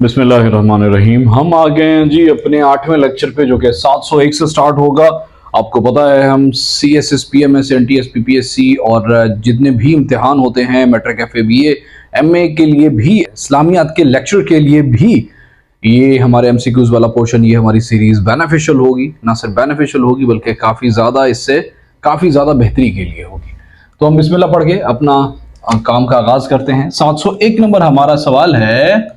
बिस्मिल्लाहिर्रहमानिर्रहीम। हम आ गए हैं जी अपने 8वें लेक्चर पे, जो कि 701 से स्टार्ट होगा। आपको पता है हम CSS PMS NTS PPSC और जितने भी इम्तिहान होते हैं मैट्रिक FA BA MA के लिए भी, इस्लामियात के लेक्चर के लिए भी, ये हमारे MCQs वाला पोर्शन, ये हमारी सीरीज बेनिफिशियल होगी। ना सिर्फ बेनिफिशियल होगी बल्कि काफ़ी ज़्यादा बेहतरी के लिए होगी। तो हम बिस्मिल्लाह पढ़ के अपना काम का आगाज़ करते हैं। 701 नंबर हमारा सवाल है,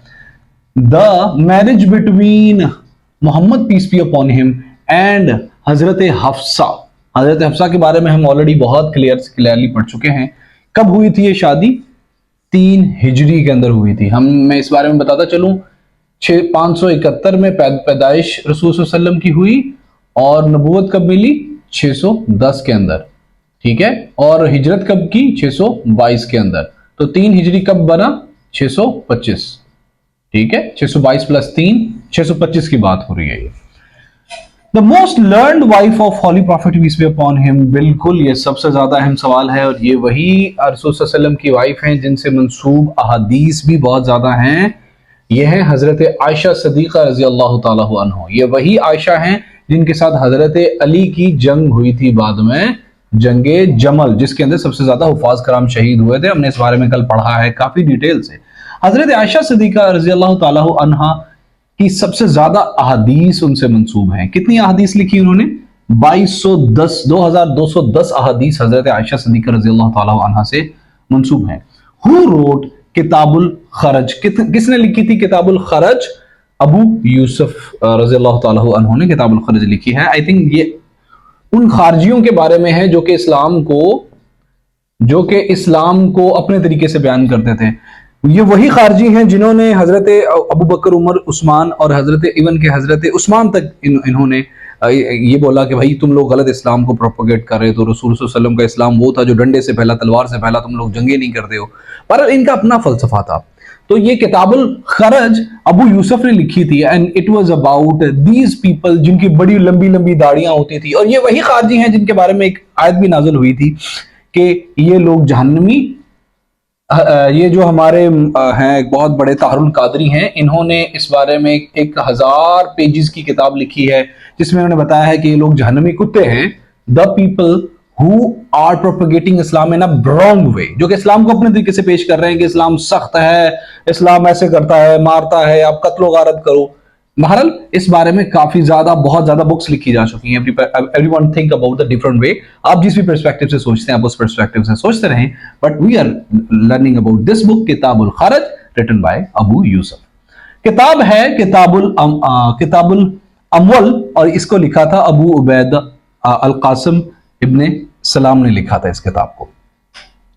the marriage between Muhammad peace be upon him and Hazrat Hafsa. हजरत हफ्सा के बारे में हम ऑलरेडी बहुत क्लियरली पढ़ चुके हैं। कब हुई थी ये शादी? 3 हिजरी के अंदर हुई थी। मैं इस बारे में बताता चलूं, 571 में पैदाइश रसूल सल्लल्लाहु अलैहि वसल्लम की हुई और नबूवत कब मिली? 610 के अंदर, ठीक है। और हिजरत कब की? 622 के अंदर। तो 3 हिजरी कब बना? 625, ठीक है। 622 प्लस 3 625 की बात हो रही है ये। The most learned wife of holy prophet peace be upon him, बिल्कुल ये सबसे ज्यादा अहम सवाल है और ये वही रसूल सल्लल्लाहु अलैहि वसल्लम की वाइफ हैं जिनसे मंसूब अहादीस भी बहुत ज्यादा हैं। ये है हजरत आयशा सदीका रजी अल्लाह ताला अन्हा। ये वही आयशा हैं जिनके साथ हजरत अली की जंग हुई थी बाद में, जंगे जमल, जिसके अंदर सबसे ज्यादा हुफाज कराम शहीद हुए थे। हमने इस बारे में कल पढ़ा है काफी डिटेल से। हजरत आयशा सदीका रजी अल्लाह ताला अन्हा की सबसे ज्यादा अहादीस उनसे मंसूब हैं। कितनी अहादीस लिखी उन्होंने? 2210 अहादीस हजरत आयशा सदीका रजी अल्लाह ताला अन्हा से मंसूब हैं। हु रोट किताबुल खरज, किसने लिखी थी किताबुल खरज? अबू यूसुफ रजी अल्लाह ताला अन्हु ने किताबुल खरज लिखी है। आई थिंक ये उन खारजियों के बारे में है जो कि इस्लाम को अपने तरीके से बयान करते थे। ये वही खारजी हैं जिन्होंने हजरत अबू बकर, उमर, उस्मान और हजरत उस्मान तक इन्होंने ये बोला कि भाई तुम लोग गलत इस्लाम को प्रोपोगेट कर रहे हो। तो रसूल सल्लल्लाहु अलैहि वसल्लम का इस्लाम वो था जो डंडे से पहला, तलवार से पहला, तुम लोग जंगे नहीं करते हो। पर इनका अपना फलसफा था। तो ये किताबुल खरज अबू यूसुफ ने लिखी थी and it was about these people जिनकी बड़ी लंबी लंबी दाढ़ियां होती थी। और ये वही खारजी हैं जिनके बारे में एक आयत भी नाजिल हुई थी कि ये लोग जहन्नमी। ये जो हमारे हैं एक बहुत बड़े तारुल कादरी हैं, इन्होंने इस बारे में 1000 पेजेस की किताब लिखी है जिसमें उन्होंने बताया है कि ये लोग जहन्नमी कुत्ते हैं। The people who are propagating Islam in a wrong way, जो कि इस्लाम को अपने तरीके से पेश कर रहे हैं कि इस्लाम सख्त है, इस्लाम ऐसे करता है, मारता है, आप कत्लो गारत करो। बहरहाल इस बारे में बहुत ज्यादा बुक्स लिखी जा चुकी हैं। Everyone think about the different way. आप जिस भी पर्सपेक्टिव से सोचते हैं आप उस पर्सपेक्टिव से सोचते रहें, but we are learning about this book Kitabul Kharaj written by Abu Yusuf. किताब है किताबुल अमवल और इसको लिखा था अबू उबैद अल कासिम इब्ने सलाम ने लिखा था इस किताब को।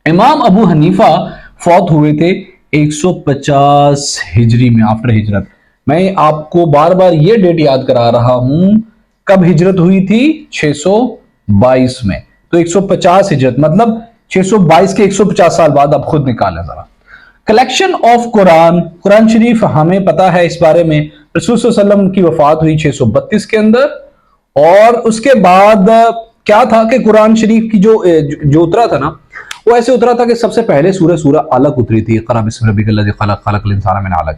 इमाम अबू हनीफा फौत हुए थे 150 हिजरी में, आफ्टर हिजरत। मैं आपको बार बार ये डेट याद करा रहा हूं, कब हिजरत हुई थी? 622 में। तो 150 हिजरत मतलब 622 के 150 साल बाद। आप खुद निकालें जरा। कलेक्शन ऑफ कुरान शरीफ, हमें पता है इस बारे में, रसूल सल्लल्लाहु अलैहि वसल्लम की वफात हुई 632 के अंदर। और उसके बाद क्या था कि कुरान शरीफ की जो उतरा था ना, वो ऐसे उतरा था कि सबसे पहले सूरह अलग उतरी थी, इक़रा बिस्मि रब्बिकल लज़ी खलक़, खलक़ल इंसाना मिन अलक़।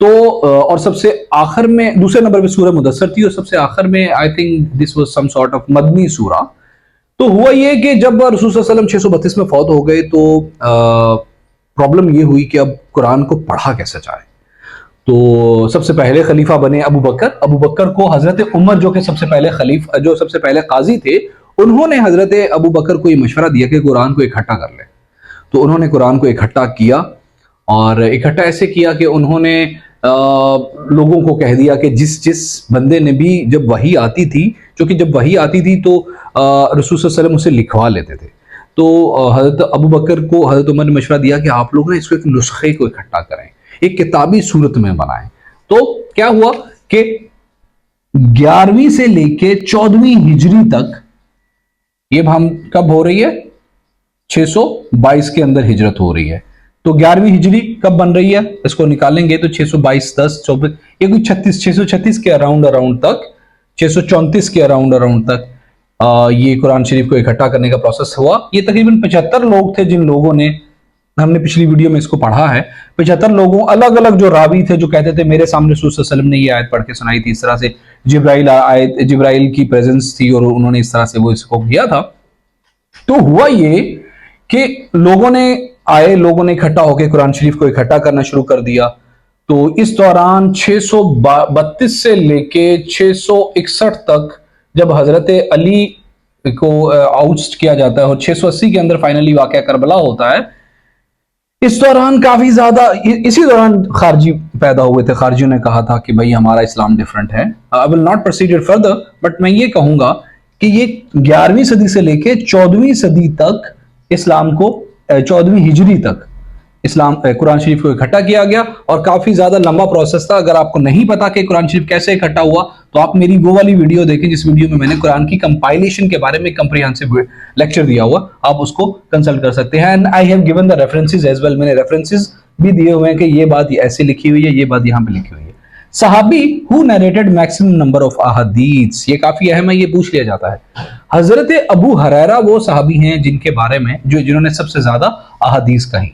तो और सबसे आखिर में दूसरे नंबर पे सूरह मुदस्सर थी और सबसे आखिर में I think this was some sort of Madani surah. तो हुआ ये कि जब रसूल सल्लल्लाहु अलैहि वसल्लम 632 में फौत हो गए तो प्रॉब्लम ये हुई कि अब कुरान को पढ़ा कैसे जाए। तो सबसे पहले खलीफा बने अबू बकर। अबू बकर को हजरत उमर, जो कि सबसे पहले काजी थे, उन्होंने हजरत अबू बकर को ये मशवरा दिया कि कुरान को इकट्ठा कर ले। तो उन्होंने कुरान को इकट्ठा किया और इकट्ठा ऐसे किया कि उन्होंने लोगों को कह दिया कि जिस बंदे ने भी, जब वही आती थी, क्योंकि जब वही आती थी तो रसूल सल्लल्लाहु अलैहि वसल्लम उसे लिखवा लेते थे। तो हजरत अबू बकर को हजरत उमर ने मशवरा दिया कि आप लोग ना इसको एक नुस्खे को इकट्ठा करें, एक किताबी सूरत में बनाएं। तो क्या हुआ कि 11वीं से लेके 14वीं हिजरी तक, ये हम कब हो रही है? 622 के अंदर हिजरत हो रही है। तो 11वीं हिजरी कब बन रही है, इसको निकालेंगे तो 622 10 24, ये कोई 636 के अराउंड तक, 634 के अराउंड तक ये कुरान शरीफ को इकट्ठा करने का प्रोसेस हुआ। ये तकरीबन 75 लोग थे जिन लोगों ने हमने पिछली वीडियो में इसको पढ़ा है। 75 लोगों, अलग अलग जो रावी थे जो कहते थे मेरे सामने रसूल सल्लल्लाहु अलैहि वसल्लम ने ये आयत पढ़ के सुनाई थी, इस तरह से जिब्राइल आए, जिब्राइल की प्रेजेंस थी और उन्होंने इस तरह से वो इसको किया था। तो हुआ ये कि लोगों ने आए, लोगों ने इकट्ठा होकर कुरान शरीफ को इकट्ठा करना शुरू कर दिया। तो इस दौरान 632 से लेके 661 तक जब हजरत अली को आउस्ट किया जाता है और 680 के अंदर फाइनली वाकया करबला होता है, इस दौरान काफी ज्यादा, इसी दौरान खारजी पैदा हुए थे। खारजियों ने कहा था कि भाई हमारा इस्लाम डिफरेंट है। I will not proceed further, but मैं ये कहूंगा कि ये 11वीं सदी से लेके 14वीं सदी तक इस्लाम को, 14वीं हिजरी तक इस्लाम कुरान शरीफ को इकट्ठा किया गया और काफी ज्यादा लंबा प्रोसेस था। अगर आपको नहीं पता कि कुरान शरीफ कैसे इकट्ठा हुआ तो आप मेरी वो वाली वीडियो देखें जिस वीडियो में मैंने कुरान की कंपाइलेशन के बारे में कंप्रिहेंसिव लेक्चर दिया हुआ, आप उसको कंसल्ट कर सकते हैं। And I have given the references as well, मैंने रेफरेंसेस भी दिए हुए हैं कि ये बात ऐसे लिखी हुई है, ये बात यहाँ पे लिखी हुई है। सहाबी who narrated maximum number of अहादीस, ये काफी अहम है, ये पूछ लिया जाता है। हजरत अबू हुरैरा वो सहाबी हैं जिनके बारे में जिन्होंने सबसे ज्यादा अहादीस कही।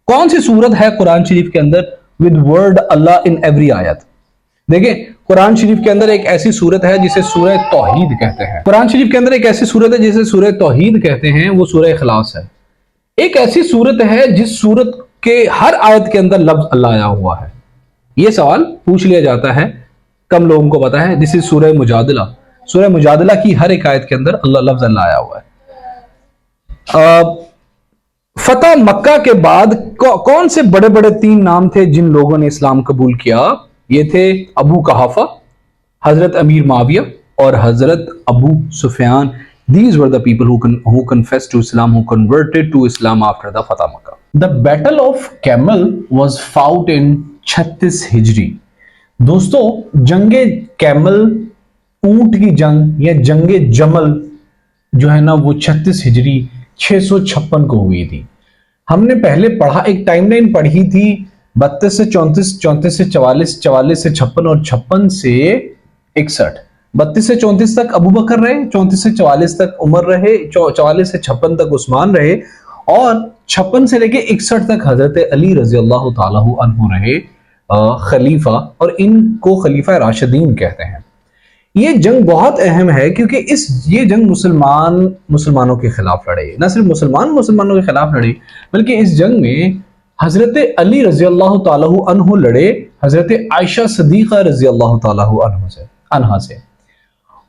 कौन सी सूरत है कुरान शरीफ के अंदर with word Allah in every आयत? देखिए, कुरान शरीफ के अंदर एक ऐसी सूरत है जिसे सूरह तौहीद कहते हैं। कुरान शरीफ के अंदर एक ऐसी सूरत है जिसे सूरह तौहीद कहते हैं, वो सूरह इखलास है। एक ऐसी सूरत है जिस सूरत के हर आयत के अंदर लफ्ज अल्लाह आया हुआ है। यह सवाल पूछ लिया जाता है, कम लोगों को पता है। दिस इज सूरह मुजादिला। सूरह मुजादिला की हर एक आयत के अंदर लफ्ज अल्लाह आया हुआ है। फतह मक्का के बाद कौन से बड़े बड़े 3 नाम थे जिन लोगों ने इस्लाम कबूल किया? ये थे अबू कहाफा, हजरत अमीर माविया और हजरत Abu Sufiyan. These were the people who confessed to Islam, who converted to Islam after the Fatah Makkah. The Battle of Camel was fought in 36 हिजरी। दोस्तों, जंगे कैमल, ऊंट की जंग या जंगे जमल जो है ना, वो 36 हिजरी 656 को हुई थी। हमने पहले पढ़ा, एक टाइमलाइन पढ़ी थी 32 से 34, 34 से 44, 44 से 56 और 56 से 61। 32 से 34 तक अबू बकर रहे, 34 से 44 तक उमर रहे, 44 से 56 तक उस्मान रहे और 56 से लेके 61 तक हजरत अली रजी अल्लाह ताला अन्हु रहे खलीफा, और इनको खलीफा राशिदीन कहते हैं। ये जंग बहुत अहम है क्योंकि ये जंग मुसलमानों के खिलाफ लड़े। न सिर्फ मुसलमानों के खिलाफ लड़े, बल्कि इस जंग में हजरत अली रजी अल्लाह ताला अन्हु लड़े हजरत आयशा सदीका रजी अल्लाह ताला अन्हा से।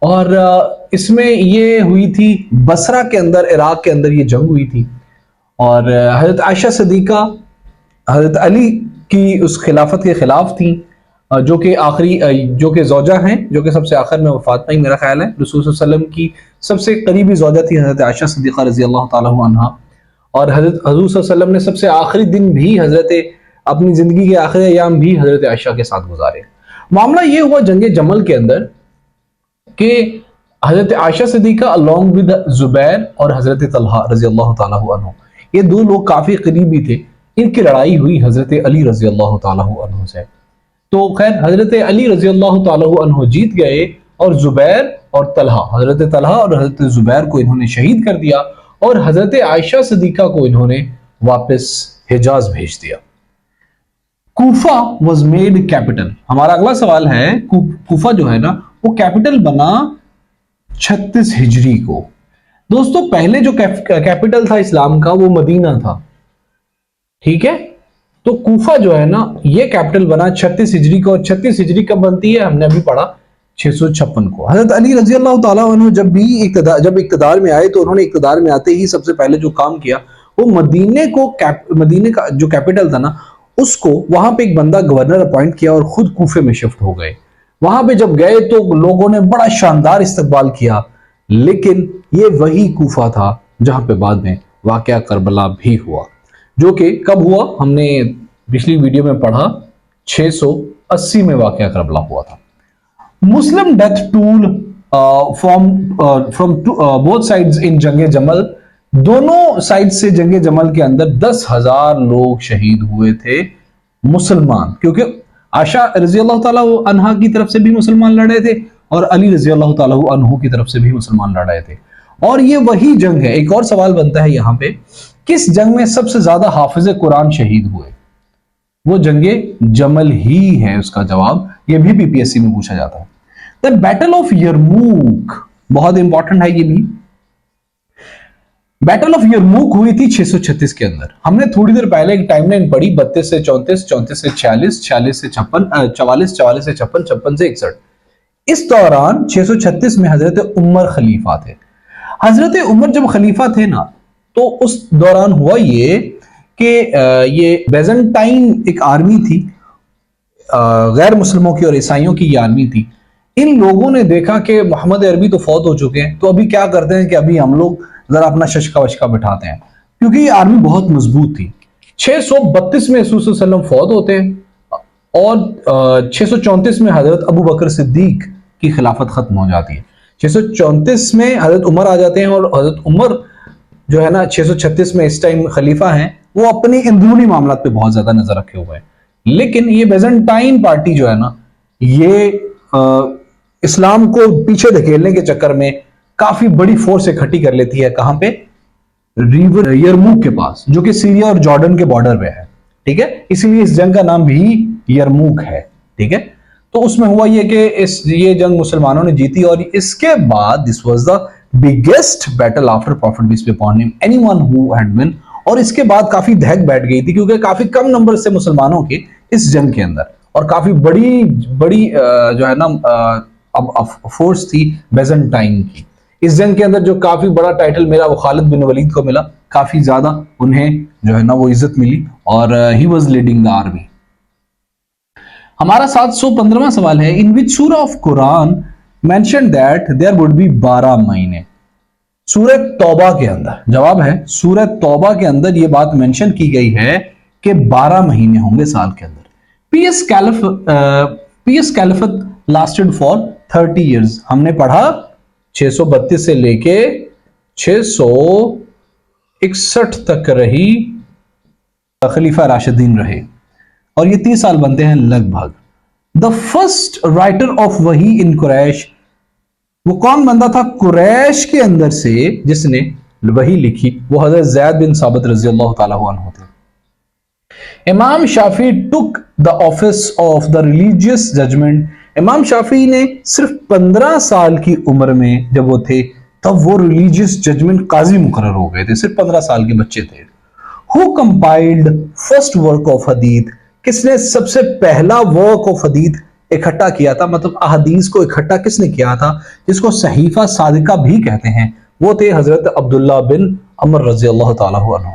और इसमें ये हुई थी बसरा के अंदर, इराक के अंदर ये जंग हुई थी। और हजरत आयशा सदीका हजरत अली की उस खिलाफत के खिलाफ थी, जो कि आखिरी, जो कि ज़ौजा हैं, जो कि सबसे आखिर में वफात पाई, मेरा ख्याल है रसूल सल्लल्लाहु अलैहि वसल्लम की सबसे करीबी ज़ौजा थी हजरत आयशा सिद्दीक़ा रज़ी अल्लाह ताला अन्हा। और हजरत हज़ूर सल्लल्लाहु अलैहि वसल्लम ने सबसे आखिरी दिन भी अपनी ज़िंदगी के आखिरी अयाम भी हजरत आयशा के साथ गुजारे। मामला ये हुआ जंगे जमल के अंदर कि हजरत आयशा सिद्दीक़ा अलॉन्ग विद ज़ुबैर और हजरत तलहा रज़ी अल्लाह ताला अन्हु, ये 2 लोग काफ़ी करीबी थे। इनकी लड़ाई हुई हजरत अली रज़ी अल्लाह ताला अन्हु से। तो खैर हजरत अली रजी अल्लाह ताला अन्हु जीत गए और जुबैर और तलहा, हजरत तलहा और हजरत जुबैर को इन्होंने शहीद कर दिया और हजरत आयशा सदीका को इन्होंने वापस हिजाज भेज दिया। Kufa was made capital. हमारा अगला सवाल है, कूफा जो है ना वो कैपिटल बना 36 हिजरी को। दोस्तों, पहले जो कैपिटल था इस्लाम का वो मदीना था, ठीक है। तो कूफा जो है ना ये कैपिटल बना 36 हिजरी को। और 36 हिजरी कब बनती है? हमने अभी पढ़ा 656 को। हजरत अली रजी अल्लाह ताला अन्हु जब इक्तदार में आए तो उन्होंने इक्तदार में आते ही सबसे पहले जो काम किया वो मदीने का जो कैपिटल था ना उसको, वहां पे एक बंदा गवर्नर अपॉइंट किया और खुद कूफे में शिफ्ट हो गए। वहां पे जब गए तो लोगों ने बड़ा शानदार इस्तकबाल किया, लेकिन ये वही कूफा था जहां पे बाद में वाकया करबला भी हुआ, जो कि कब हुआ? हमने पिछली वीडियो में पढ़ा 680 में वाकया करबला हुआ था। Muslim death toll from both sides in जंगे जमल। दोनों साइड से जंगे जमल के अंदर 10,000 लोग शहीद हुए थे मुसलमान, क्योंकि आयशा रजी अल्लाह ताला अन्हा की तरफ से भी मुसलमान लड़े थे और अली रजी अल्लाह ताला अन्हु की तरफ से भी मुसलमान लड़े थे। और ये वही जंग है। एक और सवाल बनता है यहाँ पे किस जंग में सबसे ज्यादा हाफिज कुरान शहीद हुए? वो जंगे जमल ही है उसका जवाब। ये भी पीपीएससी में पूछा जाता है। द बैटल ऑफ यरमूक बहुत इंपॉर्टेंट है ये भी। बैटल ऑफ यरमूक हुई थी 636 के अंदर। हमने थोड़ी देर पहले एक टाइमलाइन पढ़ी, 32 से 34, 34 से 46, 46 से 56, 44, 44 से 56, 56 से 61। इस दौरान 636 में हजरत उमर खलीफा थे। हजरत उमर जब खलीफा थे ना, तो उस दौरान हुआ ये कि ये बेजेंटाइन एक आर्मी थी, गैर मुस्लिमों की और ईसाइयों की ये आर्मी थी। इन लोगों ने देखा कि मोहम्मद अरबी तो फौत हो चुके हैं, तो अभी क्या करते हैं कि अभी हम लोग जरा अपना शशका वशका बिठाते हैं, क्योंकि ये आर्मी बहुत मजबूत थी। 632 में रसूल सल्लल्लाहु अलैहि वसल्लम फौत होते हैं और 634 में हजरत अबू बकर सिद्दीक की खिलाफत खत्म हो जाती है। 634 में हजरत उमर आ जाते हैं और हजरत उमर जो है ना 636 में इस टाइम खलीफा हैं, वो अपने अंदरूनी मामला पे बहुत ज्यादा नजर रखे हुए हैं। लेकिन ये बेजेंटाइन पार्टी जो है ना, ये इस्लाम को पीछे धकेलने के चक्कर में काफी बड़ी फोर्स इकट्ठी कर लेती है। कहां पे? रिवर यरमूक के पास, जो कि सीरिया और जॉर्डन के बॉर्डर पे है। ठीक है, इसीलिए इस जंग का नाम भी यरमूक है। ठीक है, तो उसमें हुआ ये कि ये जंग मुसलमानों ने जीती और इसके बाद this was the biggest battle after prophet peace be upon him anyone who had been. और इसके बाद काफी दहक बैठ गई थी, क्योंकि काफी कम नंबर से मुसलमानों के इस जंग के अंदर, और काफी बड़ी बड़ी जो है ना अब फोर्स थी बेजेंटाइन की। इस जंग के अंदर जो काफी बड़ा टाइटल मिला वो खालिद बिन वलीद को मिला। काफी ज्यादा उन्हें जो है ना वो इज्जत मिली और he was leading the army. हमारा 715वां सवाल है, in which surah of Quran mention that there would be 12 महीने? सूरह तौबा के अंदर। जवाब है सूरह तौबा के अंदर ये बात मेंशन की गई है कि 12 महीने होंगे साल के अंदर। Pious caliphate lasted for 30 years. हमने पढ़ा 632 से लेके 661 तक रही, खलीफा राशिदीन रहे, और ये 30 साल बनते हैं लगभग। द फर्स्ट राइटर ऑफ वही इन कुरैश, वो कौन बंदा था कुरैश के अंदर से जिसने वही लिखी? वो हजरत ज़ैद बिन साबित रज़ी अल्लाह ताला अन्हु थे। Imam Shafi took the office of the religious judgment. Imam Shafi ने सिर्फ 15 साल की उम्र में जब वो थे, तब वो रिलीजियस जजमेंट काजी मुकर्रर हो गए थे। सिर्फ 15 साल के बच्चे थे। Who compiled first work of हदीथ? किसने सबसे पहला वर्क ऑफ हदीथ इकट्ठा किया था, मतलब अहदीस को इकट्ठा किसने किया था, जिसको सहीफा सादिका भी कहते हैं? वो थे हजरत अब्दुल्ला बिन अमर रज़ी अल्लाह ताला अन्हु।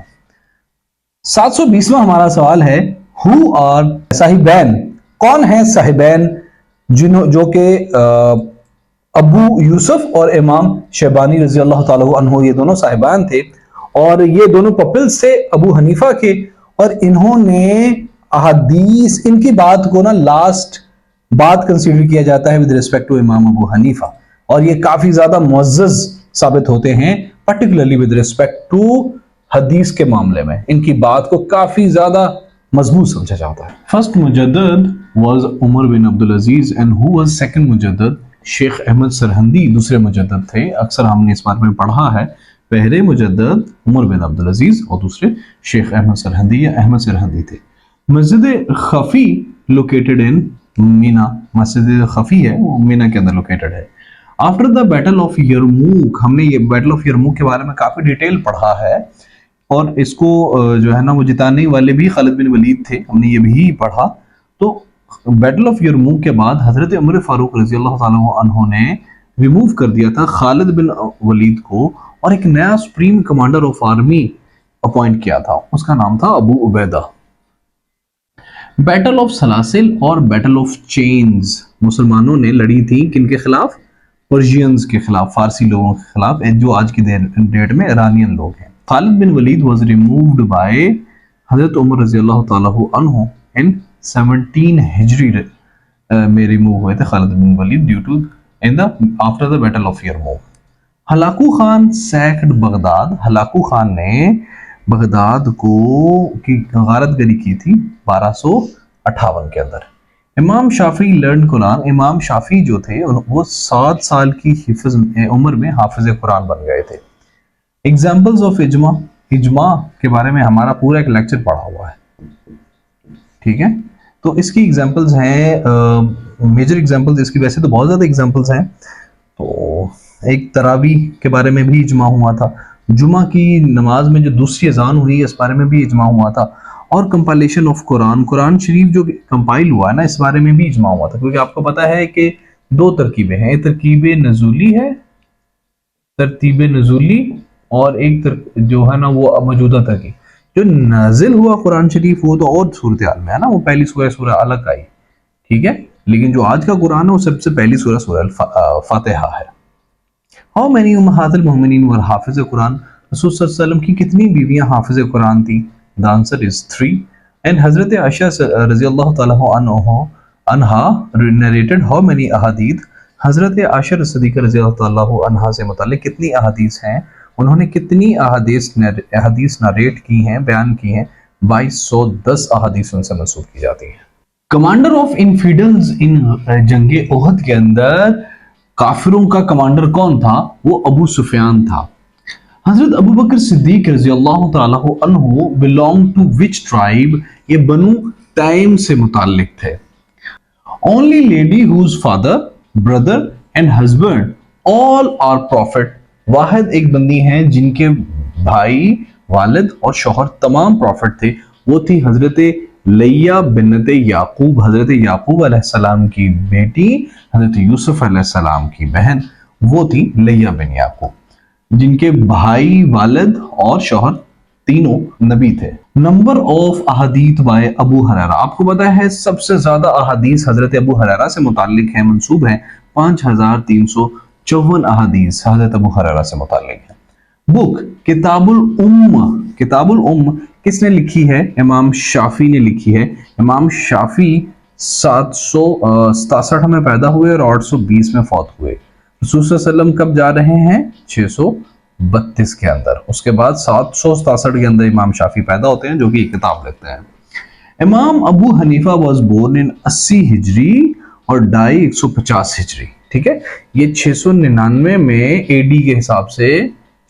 720वां हमारा सवाल है, हु आर साहिबैन? कौन है साहिबैन जो के अबू यूसुफ और इमाम शैबानी रजी अल्लाह ताला अन्हु, ये दोनों साहिबान थे और ये दोनों पपिल्स थे अबू हनीफा के। और इन्होंने अहदीस, इनकी बात को ना लास्ट बात कंसीडर किया जाता है विद रिस्पेक्ट टू इमाम अबू हनीफा, और ये काफी ज्यादा मुअज़्ज़ज़ साबित होते हैं, पर्टिकुलरली विद रिस्पेक्ट टू हदीस के मामले में। इनकी बात को काफी ज्यादा मजबूत समझा जाता है। फर्स्ट मुजद्दिद was Umar bin Abdul Aziz and who was second मुजद्दिद? शेख अहमद सरहंदी दूसरे मुजद्दिद थे। अक्सर हमने इस बारे में पढ़ा है। पहले मुजद्दिद उमर बिन अब्दुल अजीज और दूसरे शेख अहमद सरहंदी या अहमद सरहंदी थे। मस्जिद खफी लोकेटेड इन मीना। मस्जिद खफी है वो मीना के अंदर लोकेटेड है। After the battle of Yarmouk, हमने ये बैटल ऑफ यरमूक के बारे में काफी डिटेल पढ़ा है और इसको जो है ना वो जिताने वाले भी खालिद बिन वलीद थे, हमने ये भी पढ़ा। तो बैटल ऑफ यरमूक के बाद हजरत उमर फारूक रजी अल्लाह ताला अन्हु ने रिमूव कर दिया था खालिद बिन वलीद को और एक नया supreme commander of army appoint किया था, उसका नाम था अबू उबैदा। बैटल ऑफ सलासिल और बैटल ऑफ चेन्स मुसलमानों ने लड़ी थी किनके खिलाफ? पर्शियंस के खिलाफ, फारसी लोगों के खिलाफ, जो आज की डेट में ईरानियन लोग हैं। Khalid bin Waleed was removed by हजरत उमर रजी अल्लाह ताला अन्हु इन 17 हिजरी में रिमूव हुए थे Khalid bin Walid due to in the after the battle of Yarmouk. Hulagu Khan sacked Baghdad. Hulagu Khan ने बगदाद को की गारतगरी की थी 1258 के अंदर। इमाम शाफी लर्न कुरान। इमाम शाफी जो थे वो 7 साल की हिफ्ज उम्र में हाफिज कुरान बन गए थे। Examples of इजमा। इजमा के बारे में हमारा पूरा एक लेक्चर पढ़ा हुआ है, ठीक है। तो इसकी एग्जांपल्स हैं, मेजर एग्जांपल्स इसकी, वैसे तो बहुत ज़्यादा एग्जांपल्स हैं। तो एक तरावी के बारे में भी इजमा हुआ था, जुमा की नमाज में जो दूसरी अजान हुई इस बारे में भी इजमा हुआ था, और कंपाइलेशन ऑफ कुरान, कुरान शरीफ जो कंपाइल हुआ है ना, इस बारे में भी इजमा हुआ था। क्योंकि आपको पता है कि दो तरकीबें हैं, तरकीब नजूली है, तरतीब नजूली, और एक जो है ना वो मौजूदा तरकीब। जो नाजिल हुआ कुरान शरीफ वो तो और सूरत हाल में है ना, वो पहली सूरह अलग आई, ठीक है। लेकिन जो आज का कुरान है वो सबसे पहली सूरह फातिहा है। हाउ मेनी उम्महातुल मोमिनीन वर हाफिज कुरान, रसूल सल्लल्लाहु अलैहि वसल्लम की कितनी बीवियां हाफिज कुरान थी? The answer is 3। एंड हजरत आयशा रज़ियल्लाहु ताला अन्हा नरेटेड हाउ मेनी अहादीथ, हजरत आयशा सिद्दीक़ा रज़ियल्लाहु अन्हा से मुताल्लिक कितनी अहादीस हैं, उन्होंने कितनी अहादीस नरेट की हैं, बयान की हैं? 2210 अहादीस उनसे मंसूब की जाती हैं। कमांडर ऑफ इनफिडल्स इन जंगे ओहद के अंदर काफिरों का कमांडर कौन था? वो अबू सुफियान था। हजरत अबू बकर सिद्दीक रज़ियल्लाहु ताला अन्हु बिलोंग टू विच ट्राइब? ये बनु तैम से मुताल्लिक थे। Only lady whose father, brother and husband all are prophet, वाहिद एक बंदी हैं जिनके भाई, वालिद और शौहर तमाम प्रॉफिट थे। वो थी हजरत लैया बिन्नत याकूब, हजरत याकूब अलैहिस्सलाम की बेटी, हजरत यूसुफ अलैहिस्सलाम की बहन, वो थी लैया बिन याकूब, जिनके भाई, वालिद और शौहर तीनों नबी थे। नंबर ऑफ अहादीथ बाय अबू हुरैरा, आपको पता है सबसे ज्यादा अहादीस हजरत अबू हुरैरा से मुताल्लिक है, मंसूब है 5354 अहादीस हजरत अबू हुरैरा से मुताल्लिक है। बुक किताबुल उम्म किसने लिखी है? इमाम शाफी ने लिखी है। इमाम शाफी 767 में पैदा हुए और 820 में फौत हुए। रसूल सल्लल्लाहु अलैहि वसल्लम कब जा रहे हैं? 632 के अंदर। उसके बाद 767 के अंदर इमाम शाफी पैदा होते हैं, जो कि किताब लिखते हैं। Imam Abu Hanifa was born in 80 Hijri और डाई 150 हिजरी, ठीक है। ये 699 में एडी के हिसाब से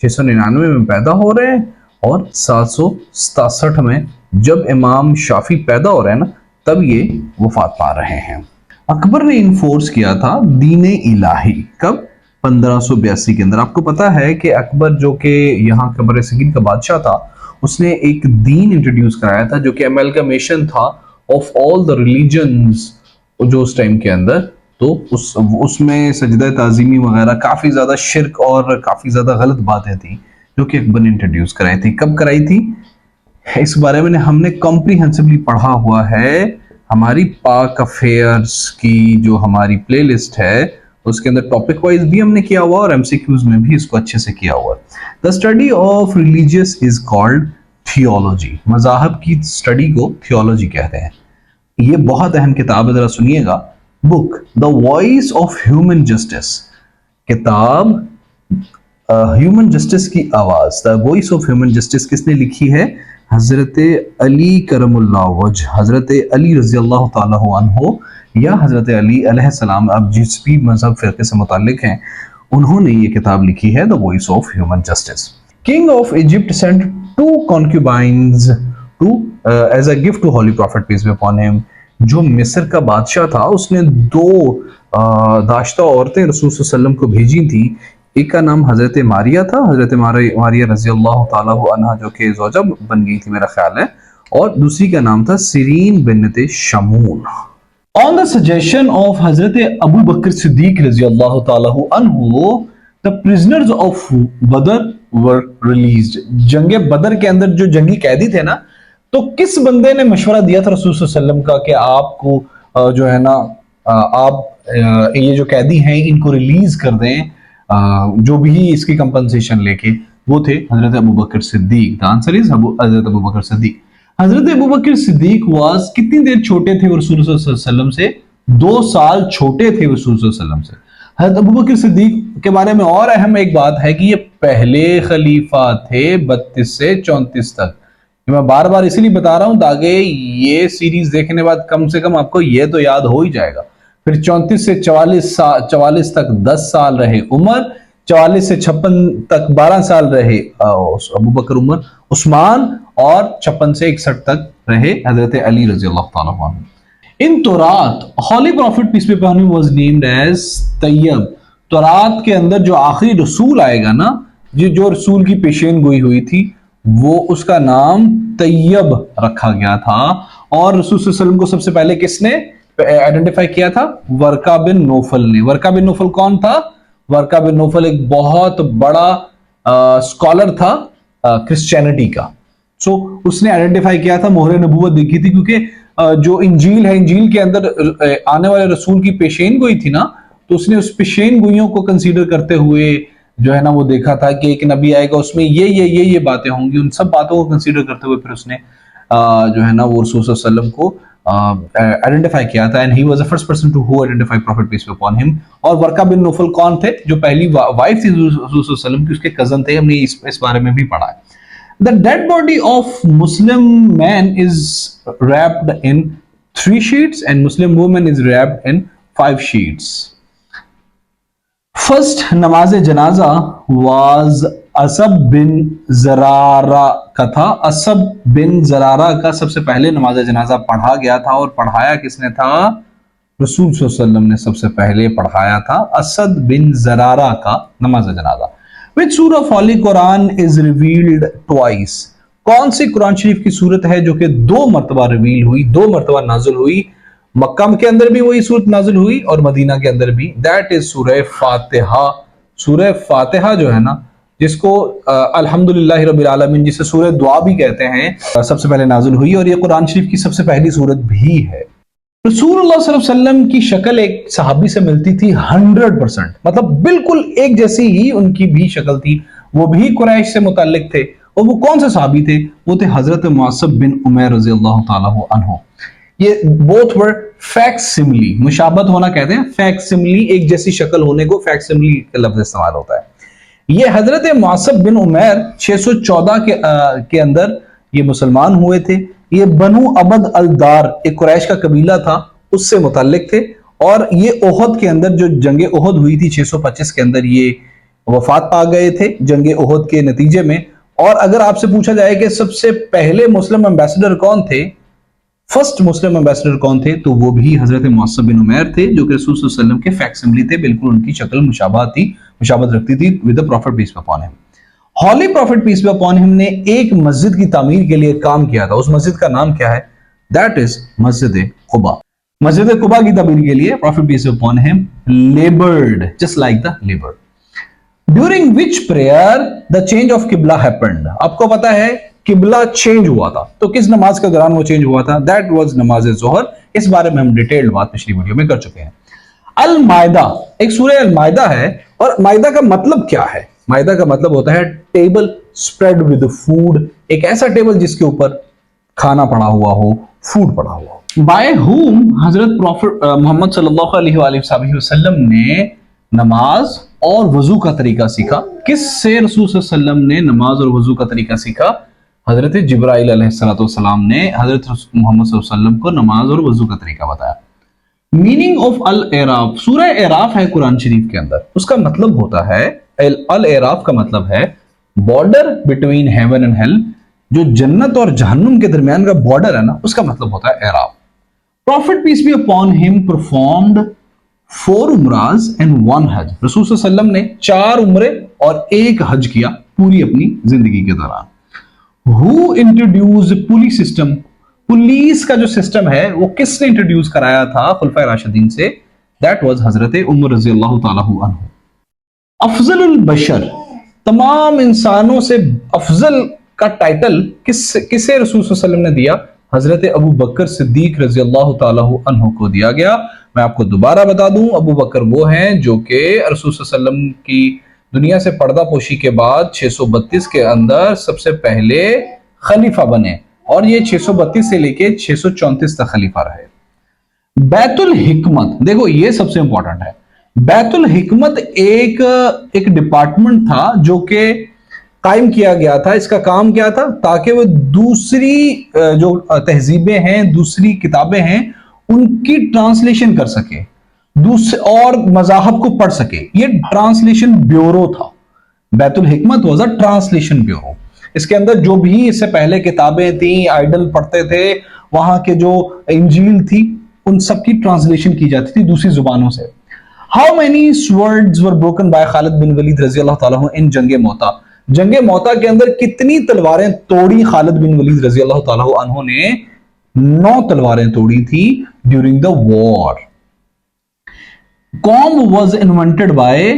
699 में पैदा हो रहे हैं, और 767 में जब इमाम शाफी पैदा हो रहे हैं ना, तब ये वफात पा रहे हैं। अकबर ने इन्फोर्स किया था दीने इलाही कब? 1582 के अंदर। आपको पता है कि अकबर जो कि यहाँ के बरसगीर का बादशाह था, उसने एक दीन इंट्रोड्यूस कराया था जो कि अमेलगमेशन था ऑफ ऑल द रिलीजन्स जो उस टाइम के अंदर। तो उसमें सजदा ताज़ीमी वगैरह काफ़ी ज़्यादा शिर्क और काफ़ी ज़्यादा गलत बातें थी जो कि अकबर ने इंट्रोड्यूस कराई थी। कब कराई थी? इस बारे में हमने कॉम्प्रिहेंसिवली पढ़ा हुआ है हमारी पाक अफेयर्स की जो हमारी प्लेलिस्ट है, उसके अंदर टॉपिक वाइज भी हमने किया हुआ और एमसीक्यूज में भी इसको अच्छे से किया हुआ। The study of religious is called theology, मज़ाहब की स्टडी को थियोलॉजी कहते हैं। ये बहुत अहम किताब है, जरा सुनिएगा। Book the voice of human justice, किताब ह्यूमन जस्टिस की आवाज, the voice of human justice किसने लिखी है? हजरत अली करमुल्लाह वजह, हजरत अली रज़ी अल्लाह ताला अन्हु या हजरत अली अलैहिस्सलाम, अब जिस भी मजहब फिरके से मुताल्लिक हैं, उन्होंने ये किताब लिखी है the voice of human justice. King of Egypt sent 2 concubines to as a gift to holy prophet peace be upon him, जो मिस्र का बादशाह था उसने 2 दाश्ता औरतें रसूल सल्लल्लाहु अलैहि वसल्लम को भेजी थी। एक का नाम हजरत मारिया था, हजरत मारिया रजी अल्लाह ताला अन्हा, जो कि ज़ौजा बन गई थी मेरा ख्याल है, और दूसरी का नाम था Sirin bint Shamun. On the suggestion of हजरत अबू बकर सिद्दीक रजी अल्लाह ताला अन्हु, द प्रिजनर्स ऑफ बदर वर रिलीज्ड, जंगे बदर के अंदर जो जंगी कैदी थे ना, तो किस बंदे ने मशवरा दिया था रसूल सल्लल्लाहु अलैहि वसल्लम का कि आपको जो है ना आप ये जो कैदी हैं इनको रिलीज कर दें, जो भी इसकी कंपनसेशन लेके? वो थे हजरत Abu Bakr Siddique. The answer is Hazrat Abu Bakr Siddique. Hazrat Abu Bakr Siddique was कितनी देर छोटे थे रसूल सल्लल्लाहु अलैहि वसल्लम से? 2 साल छोटे थे रसूल सल्लल्लाहु अलैहि वसल्लम से। हजरत अबू बकर सिद्दीक के बारे में और अहम एक बात है कि ये पहले खलीफा थे 32 से 34 तक। मैं बार बार इसीलिए बता रहा हूं ताकि ये सीरीज देखने बाद कम से कम आपको ये तो याद हो ही जाएगा। फिर 34 से 44 तक 10 साल रहे उमर, 44 से 56 तक 12 साल रहे अबू बकर उमर उस्मान, और 56 से 61 तक रहे हजरत अली रजी अल्लाह ताला अन्हु। इन तौरात holy prophet peace be upon him was named as तैयब। तौरात के अंदर जो आखिरी रसूल आएगा ना, जो रसूल की पेशेन गोई हुई थी, वो उसका नाम तैयब रखा गया था। और रसूल सल्लल्लाहु अलैहि वसल्लम को सबसे पहले किसने आइडेंटिफाई किया था? वर्का बिन नौफल ने। वर्का बिन नौफल कौन था? वर्का बिन नौफल एक बहुत बड़ा स्कॉलर था क्रिश्चियनिटी का। सो उसने आइडेंटिफाई किया था, मोहर नबूवत देखी थी, क्योंकि जो इंजील है, इंजील के अंदर आने वाले रसूल की पेशेन गोई थी ना, तो उसने उस पेशेन गोइयों को कंसीडर करते हुए जो है ना वो देखा था कि एक नबी आएगा, उसमें ये बातें होंगी। उन सब बातों को कंसीडर करते हुए फिर उसने जो है ना वो रसूल सल्लल्लाहु अलैहि वसल्लम को आइडेंटिफाई किया था। And he was the first person to who identify prophet peace be upon him. और वर्का बिन नौफल कौन थे? जो पहली वाइफ थी रसूल सल्लल्लाहु अलैहि वसल्लम की, उसके कजन थे। हमने इस बारे में भी पढ़ा है। The dead body of Muslim man is wrapped in 3 sheets and Muslim woman is wrapped in 5 sheets. First नमाज जनाजा was असब बिन जरारा का था। असब बिन जरारा का सबसे पहले नमाज जनाजा पढ़ा गया था, और पढ़ाया किसने था? रसूल सल्लल्लाहु अलैहि वसल्लम ने सबसे पहले पढ़ाया था असद बिन जरारा का नमाज जनाजा। Which surah of Holy Quran is revealed twice? कौन सी कुरान शरीफ की सूरत है जो कि 2 मरतबा रिवील हुई, 2 मरतबा नाजिल हुई? मक्का के अंदर भी वही सूरत नाजिल हुई और मदीना के अंदर भी। दैट इज सूरह फातिहा। सूरह फातिहा जो है ना, जिसको अल्हम्दुलिल्लाह रब्बिल आलमीन, जिसे सूरह दुआ भी कहते हैं, सबसे पहले नाजिल हुई, और ये कुरान शरीफ की सबसे पहली सूरत भी है। रसूलुल्लाह सल्लल्लाहु अलैहि वसल्लम की शक्ल एक सहाबी से मिलती थी 100%, मतलब बिल्कुल एक जैसी ही उनकी भी शक्ल थी। वो भी कुरैश से मुताल्लिक थे। और वो कौन से सहाबी थे? वो थे हजरत मुअस्सब बिन उमैर रज़ी अल्लाह ताला अन्हु। ये बोथ वर फैक्सिमिली, मुशाबत होना कहते हैं, फैक्सिमिली, एक जैसी शक्ल होने को फैक्सिमिली का लफ्ज इस्तेमाल होता है। ये हजरत मुअस्सब बिन उमैर 614 के अंदर ये मुसलमान हुए थे। ये बनु अबद अल-दार, एक कुरैश का कबीला था, उससे मुताल्लिक थे। और ये ओहद के अंदर, जो जंग ओहद हुई थी 625 के अंदर, ये वफात पा गए थे जंग ओहद के नतीजे में। और अगर आपसे पूछा जाए कि सबसे पहले मुस्लिम एम्बेसडर कौन थे, फर्स्ट मुस्लिम एम्बेसडर कौन थे, तो वो भी हजरत मुअस्सब बिन उमैर थे, जो कि रसूल सल्लल्लाहु अलैहि वसल्लम के फैक्सिमिली थे। बिल्कुल उनकी शक्ल मुशाबत रखती थी with the prophet peace be upon him. Holy prophet peace be upon him ने एक मस्जिद की तामीर के लिए काम किया था। उस मस्जिद का नाम क्या है? दैट इज मस्जिद कुबा। मस्जिद कुबा की तामीर के लिए prophet peace be upon him laboured, just like the laboured. During which prayer the change of qibla happened? आपको पता है किबला चेंज हुआ था, तो किस नमाज के दौरान वो चेंज हुआ था? दैट वाज नमाज ज़ोहर। इस बारे में हम डिटेल्ड बात पिछली वीडियो में कर चुके हैं। अल मायदा, एक सूरह अल मायदा है, और मायदा का मतलब क्या है? मायदा का मतलब होता है टेबल स्प्रेड विद फूड, एक ऐसा टेबल जिसके ऊपर खाना पड़ा हुआ हो, फूड पड़ा हुआ हो। By whom Hazrat profit Mohammad सल्लल्लाहु अलैहि वसल्लम ने नमाज और वजू का तरीका सीखा। किससे रसूल सल्लल्लाहु अलैहि वसल्लम ने नमाज और वजू का तरीका सीखा? हजरत जिब्राइल अलैहिस्सलाम ने हजरत मोहम्मद सल्लल्लाहु अलैहि वसल्लम को नमाज और वजू का तरीका बताया। मीनिंग ऑफ अल एराफ, सूरह एराफ है कुरान शरीफ के अंदर, उसका मतलब होता है, अल एराफ का मतलब है border between heaven and hell, जो जन्नत और जहन्नुम के दरमियान का बॉर्डर है ना, उसका मतलब होता है एराफ। Prophet peace be upon him performed 4 उमराज एंड 1 हज। रसूल सल्लल्लाहु अलैहि वसल्लम ने 4 उम्रे और 1 हज किया पूरी अपनी जिंदगी के दौरान। Who introduce police system? Police का जो सिस्टम है वो किसने इंट्रोड्यूस कराया था खुलफाए राशिदीन से? दैट वाज हजरत उमर रज़ी अल्लाह ताला अन्हु। अफजलुल बशर, तमाम इंसानों से अफजल का टाइटल किसे रसूल सल्लल्लाहु अलैहि वसल्लम ने दिया? हजरत अबू बकर सिद्दीक रज़ी अल्लाह ताला अन्हु को दिया गया। मैं आपको दोबारा बता दूं, अबू बकर वो हैं जो कि रसूल सल्लल्लाहु अलैहि वसल्लम की दुनिया से पर्दा पोशी के बाद 632 के अंदर सबसे पहले खलीफा बने, और ये 632 से लेके 634 तक खलीफा रहे। बैतुल हिकमत, देखो ये सबसे इंपॉर्टेंट है। बैतुल हिकमत एक डिपार्टमेंट था जो कि कायम किया गया था। इसका काम क्या था? ताकि वो दूसरी जो तहजीबें हैं, दूसरी किताबें हैं, उनकी ट्रांसलेशन कर सके। दूसरे और मजाहब को पढ़ सके। ये ट्रांसलेशन ब्यूरो था। बैतुल हिकमत वाज अ ट्रांसलेशन ब्यूरो। इसके अंदर जो भी इससे पहले किताबें थी, आइडल पढ़ते थे, वहां के जो इंजील थी, उन सब की ट्रांसलेशन की जाती थी दूसरी जुबानों से। How many swords were broken by Khalid bin Walid रजी अल्लाह ताला अन्हु इन जंगे मोता। जंगे मोता के अंदर कितनी तलवारें तोड़ी खालिद बिन वलीद रजी अल्लाह ताला अन्हु ने? 9 तलवारें तोड़ी थी during the war. Comb was invented by,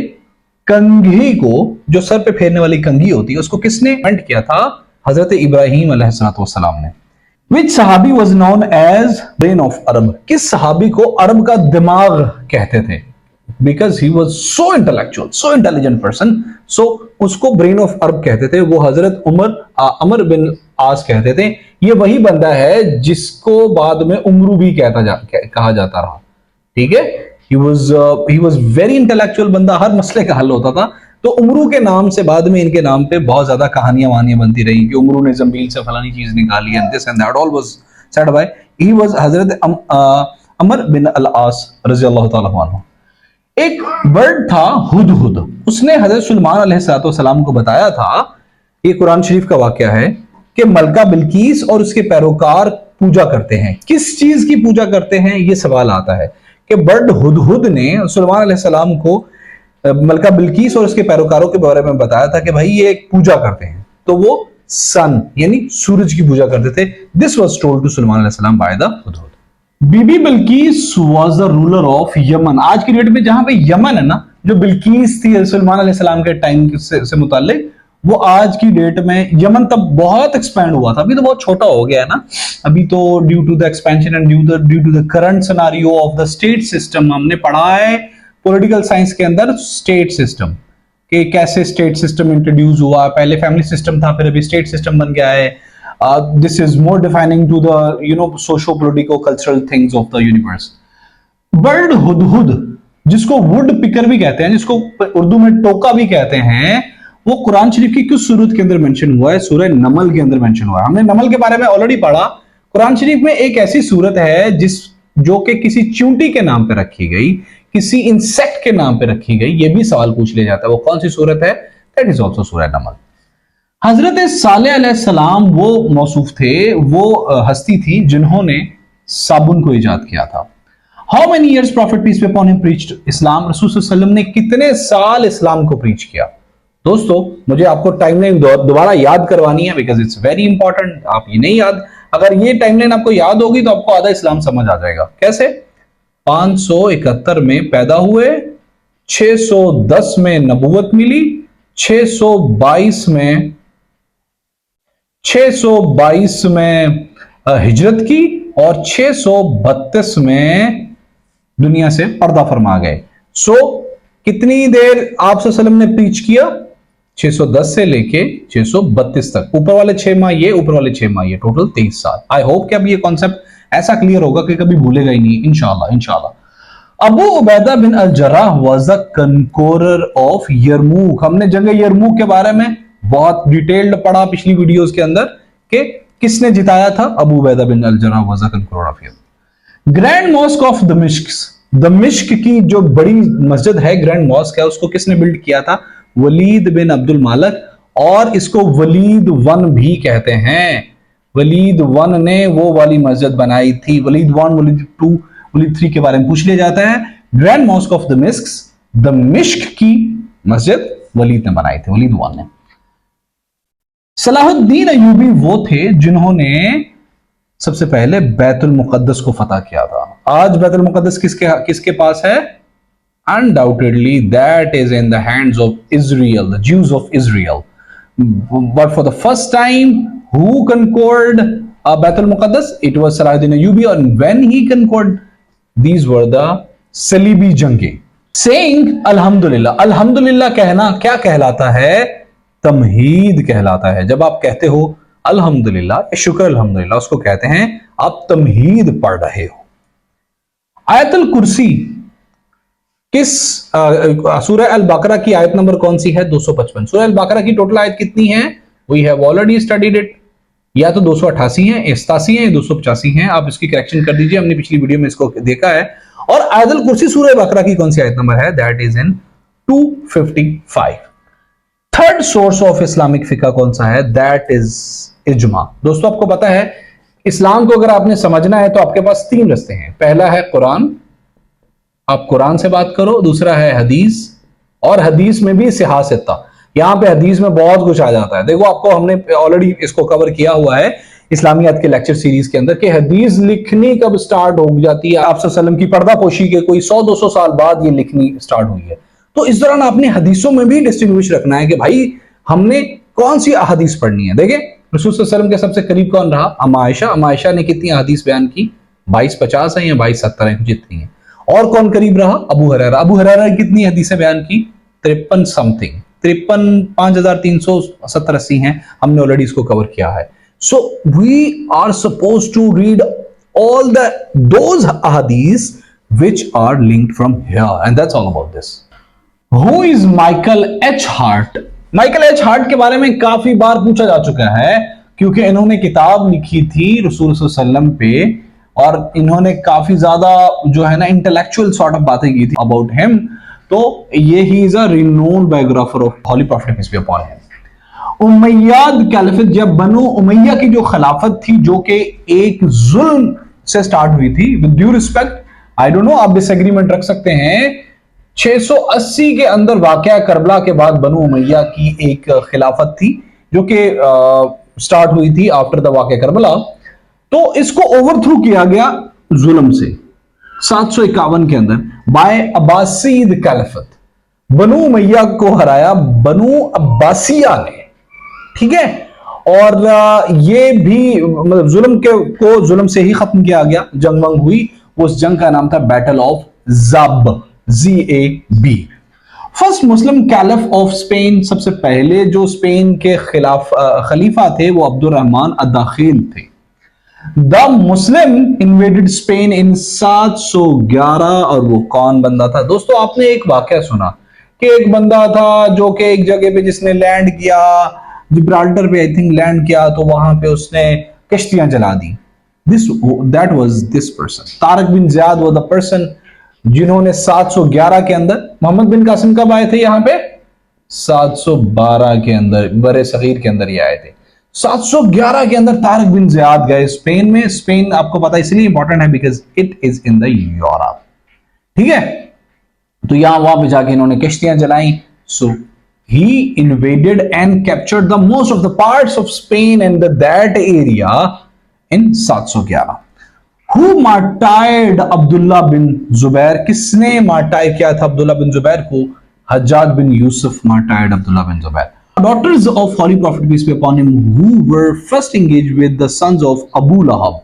कंघी को, जो सर पे फेरने वाली कंघी होती है, उसको किसने इन्वेंट किया था? हजरत इब्राहिम अलैहिस्सलाम ने। विच सहाबी was known as brain of Arab. किस सहाबी को अरब का दिमाग कहते थे? Because he was so intellectual, so intelligent person, so उसको ब्रेन ऑफ अरब कहते थे। वो हजरत अमर बिन आस कहते थे। ये वही बंदा है जिसको बाद में उमरू भी कहा जाता रहा। ठीक है, he was very intellectual बंदा, हर मसले का हल होता था। तो उमरू के नाम से बाद में इनके नाम पे बहुत ज्यादा कहानियां वहानियां बनती रही कि उमरू ने जमील से फलानी चीज निकाली, and this and that all was said bye he was हजरत अमर बिन अल आस रजी अल्लाह ताला अन्हु। एक बर्ड था हुदहुद, उसने हजरत सुलेमान अलैहिस्सलाम को बताया था, ये कुरान शरीफ का वाकया है, कि मलका बिल्कीस और उसके पैरोकार पूजा करते हैं। किस चीज की पूजा करते हैं? ये सवाल आता है कि बर्ड हुदहुद ने सुलेमान अलैहिस्सलाम को मलका बिल्कीस और उसके पैरोकारों के बारे में बताया था कि भाई ये एक पूजा करते हैं, तो वो सन यानी सूरज की पूजा करते थे। This was told to Sulaiman अलैहिस्सलाम बाय द हुदहुद। Bibi Bilqis was the ruler of Yemen. आज की डेट में जहां पे यमन है ना, जो बिल्कीस थी सुलेमान अलैहिस्सलाम के टाइम से मुताल्लिक, वो आज की डेट में, यमन तब बहुत एक्सपैंड हुआ था, अभी तो बहुत छोटा हो गया है ना। अभी तो due to the expansion and due to the current scenario of the state system, हमने पढ़ा है पॉलिटिकल साइंस के अंदर स्टेट सिस्टम, कि कैसे स्टेट सिस्टम इंट्रोड्यूस हुआ। पहले फैमिली सिस्टम था, फिर अभी स्टेट सिस्टम बन गया है। This is more defining to the socio politico cultural things of the universe. Bird Hudhud, जिसको वुड पिकर भी कहते हैं, जिसको उर्दू में टोका भी कहते हैं, वो कुरान शरीफ की किस सूरत के अंदर मेंशन हुआ है? सूरह नमल के अंदर मेंशन हुआ है। हमने नमल के बारे में ऑलरेडी पढ़ा। कुरान शरीफ में एक ऐसी सूरत है जो कि किसी चींटी के नाम पे रखी गई, किसी इंसेक्ट के नाम पे रखी गई। ये भी सवाल पूछ लिया जाता है, वो कौन सी सूरत है? दैट इज ऑल्सो सूरह नमल। हजरत सालेह अलैहिस्सलाम वो मौसूफ थे, वो हस्ती थी जिन्होंने साबुन को इजाद किया था। How many years prophet peace be upon him preached Islam. रसूल सल्लल्लाहु अलैहि वसल्लम ने कितने साल इस्लाम को प्रीच किया? दोस्तों, मुझे आपको टाइमलाइन दोबारा याद करवानी है, बिकॉज इट्स वेरी इंपॉर्टेंट। आप ये नहीं याद, अगर ये टाइमलाइन आपको याद होगी तो आपको आधा इस्लाम समझ आ जाएगा। कैसे? 571 में पैदा हुए, 610 में नबूवत मिली, 622 में हिजरत की, और 632 में दुनिया से पर्दा फरमा गए। सो कितनी देर आप सल्लल्लाहु अलैहि वसल्लम ने प्रीच किया? 610 से लेके 632 तक। ऊपर वाले 6 माह ये, ऊपर वाले 6 माह ये, टोटल 23 साल। आई होप कि अब ये कॉन्सेप्ट ऐसा क्लियर होगा कि कभी भूलेगा ही नहीं, इंशाल्लाह इंशाल्लाह। Abu Ubaidah bin al Jarrah was the conqueror of Yarmouk. हमने जंग यरमूक के बारे में बहुत डिटेल्ड पढ़ा पिछली वीडियोस के अंदर कि किसने जिताया था? Abu Ubaidah bin al Jarrah was the conqueror of Yarmouk. Grand mosque of दमिश्क, दमिश्क की जो बड़ी मस्जिद है, ग्रैंड मॉस्क है, उसको किसने बिल्ड किया था? वलीद बिन अब्दुल मालिक, और इसको वलीद वन भी कहते हैं। वलीद वन ने वो वाली मस्जिद बनाई थी। Walid one, Walid two, Walid three के बारे में पूछ लिया जाता है। ग्रैंड मॉस्क ऑफ दमिश्क की मस्जिद वलीद ने बनाई थी, वलीद वन ने। सलाहुद्दीन अयूबी वो थे जिन्होंने सबसे पहले बैतुल मुकद्दस को फतह किया था। आज बैतुल मुकद्दस किसके पास है? Undoubtedly that is in the hands of Israel, the Jews of Israel. But for the first time, who conquered Baitul Muqaddas? It was Salahuddin Ayyubi, and when he conquered, these were the Salibi Jange. Saying Alhamdulillah, Alhamdulillah कहना क्या कहलाता है? तमहीद कहलाता है। जब आप कहते हो अल्हम्दुलिल्लाह, शुक्र अल्हम्दुलिल्लाह, उसको कहते हैं आप तमहीद पढ़ रहे हो। आयतुल कुर्सी किस सूरह अल बकरा की आयत नंबर कौन सी है? 255। सूरह अल बकरा की टोटल आयत कितनी है? We have already studied it. या तो 288 है, 87 है, 285 है। आप इसकी करेक्शन कर दीजिए, हमने पिछली वीडियो में इसको देखा है। और आयतुल कुर्सी सूरह बकरा की कौन सी आयत नंबर है? That is in 255। Third source of Islamic फिका कौन सा है? दैट इज इजमा। दोस्तों आपको पता है इस्लाम को अगर आपने समझना है तो आपके पास तीन रास्ते हैं। पहला है कुरान, आप कुरान से बात करो। दूसरा है हदीस, और हदीस में भी सियासत। यहां पे हदीस में बहुत कुछ आ जाता है। देखो आपको हमने ऑलरेडी इसको कवर किया हुआ है इस्लामियात के लेक्चर सीरीज के अंदर कि हदीस लिखनी कब स्टार्ट हो जाती है। आप सल्लल्लाहु अलैहि वसल्लम की पर्दा पोशी के कोई 100-200 साल बाद ये लिखनी स्टार्ट हुई है। तो इस दौरान आपने हदीसों में भी डिस्टिंग्विश रखना है कि भाई हमने कौन सी हदीस पढ़नी है। देखें रसूल सल्लल्लाहु अलैहि वसल्लम के सबसे करीब कौन रहा? अम्मा आयशा। अम्मा आयशा ने कितनी हदीस बयान की? 2250 है या 2270 है, जितनी है। और कौन करीब रहा? अबू हुरैरा। अबू हुरैरा ने कितनी हदीसें बयान की? 53 समथिंग, 53 5370-80 हैं। हमने ऑलरेडी इसको कवर किया है। So we are suppose to read all those ahadith which are linked from here, and that's all about this. Who is Michael H. Hart? Michael H heart के बारे में काफी बार पूछा जा चुका है क्योंकि इन्होंने किताब लिखी थी रसूल सल्लल्लाहु अलैहि वसल्लम पे, और इन्होंने काफी ज्यादा जो है ना इंटेलेक्चुअल सॉर्ट ऑफ बातें की थी अबाउट हिम। तो ये he is a renowned biographer of holy prophet peace be upon him. Umayyad caliphate, जब बनु उमैया की जो खिलाफत थी जो कि एक जुल्म से स्टार्ट हुई थी, with due respect, I don't know आप डिसएग्रीमेंट रख सकते हैं, 680 के अंदर वाकया करबला के बाद बनु उमैया की एक खिलाफत थी जो कि स्टार्ट हुई थी आफ्टर द वाकया करबला। तो इसको ओवरथ्रू किया गया जुल्म से 751 के अंदर बाय अब्बासीद कैलिफत। बनु उमैया को हराया बनु अब्बासिया ने, ठीक है। और ये भी मतलब जुल्म को जुल्म से ही खत्म किया गया। जंग वंग हुई, उस जंग का नाम था बैटल ऑफ ज़ब, ZAB। First Muslim caliph of Spain, सबसे पहले जो स्पेन के खिलाफ खलीफा थे वो अब्दुर्रहमान अद-दाखिल थे। द मुस्लिम इन्वेडेड स्पेन इन 711, और वो कौन बंदा था? दोस्तों आपने एक वाकया सुना कि एक बंदा था जो कि एक जगह पे जिसने लैंड किया, जिब्राल्टर पे आई थिंक लैंड किया, तो वहां पे उसने कश्तियां जला दी। That was this person. Tariq bin Ziyad वो द पर्सन जिन्होंने 711 के अंदर, मोहम्मद बिन कासिम कब आए थे यहाँ पे? 712 के अंदर, बरे सगीर के अंदर ये आए थे। 711 के अंदर तारिक बिन ज़ियाद गए स्पेन में। स्पेन आपको पता इसलिए इंपॉर्टेंट है because it is in the Europe, ठीक है। तो यहां वहां पे जाके इन्होंने कश्तियां जलाई। सो he invaded and captured the most of the parts of Spain and that area in 711. Who martyred Abdullah bin Zubair? किसने मार्टायर किया था अब्दुल्ला बिन जुबैर को? हज्जाज बिन Yusuf martyred Abdullah bin Zubair. Daughters of Holy Prophet peace be upon him who were first engaged with the sons of Abu Lahab.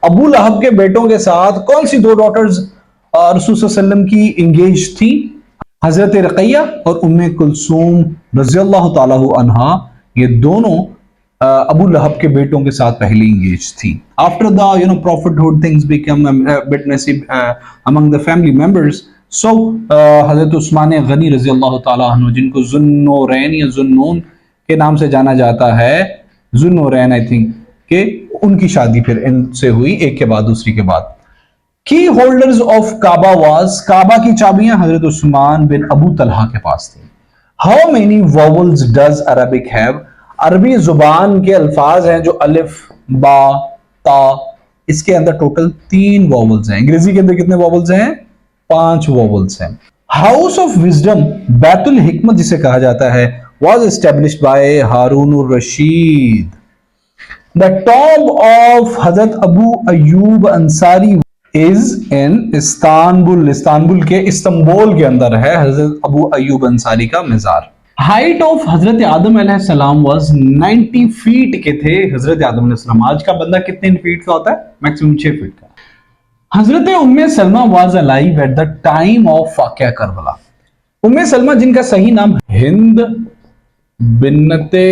Abu लहब के बेटों के साथ कौन सी दो डॉटर्स रसूल सल्लल्लाहु अलैहि वसल्लम की इंगेज थी? हजरत रक़ैया और उम्मे कुलसूम रज़ियल्लाहु ताला अन्हा, ये दोनों अबू लहब के बेटों के साथ पहली इंगेज थी। After the prophethood things become a bit messy among the family members. So हजरत उस्मान गनी रज़ियल्लाहु ताला अन्हु, जिनको ज़ुन्नूरैन या ज़ुन्नून के नाम से जाना जाता है, ज़ुन्नूरैन आई थिंक, के उनकी शादी फिर इनसे हुई एक के बाद दूसरी के बाद। की होल्डर्स ऑफ काबा वाज, काबा की चाबियां हजरत उस्मान बिन अबू तलहा के पास थी। How many vowels does Arabic have? अरबी जुबान के अल्फाज हैं जो अलिफ, बा, ता, इसके अंदर टोटल 3 वोवल्स हैं। अंग्रेजी के अंदर कितने वोवल्स हैं? 5 वोवल्स हैं। हाउस ऑफ विजडम, बैतुल हिकमत जिसे कहा जाता है, was established by Harun Rashid. The tomb of हजरत Abu Ayyub Ansari is in Istanbul, Istanbul के इस्तांबुल के अंदर है हजरत अबू अयूब अंसारी का मजार। हाइट ऑफ हजरत आदम अलैहिस्सलाम वाज 90 फीट के थे हजरत आदम अलैहिस्सलाम। आज का बंदा कितने फीट का होता है? मैक्सिमम 6 फीट का। हजरत Umm Salama was alive at the time of वाक़या करबला। उम्मे सलमा जिनका सही नाम हिंद बिन्नते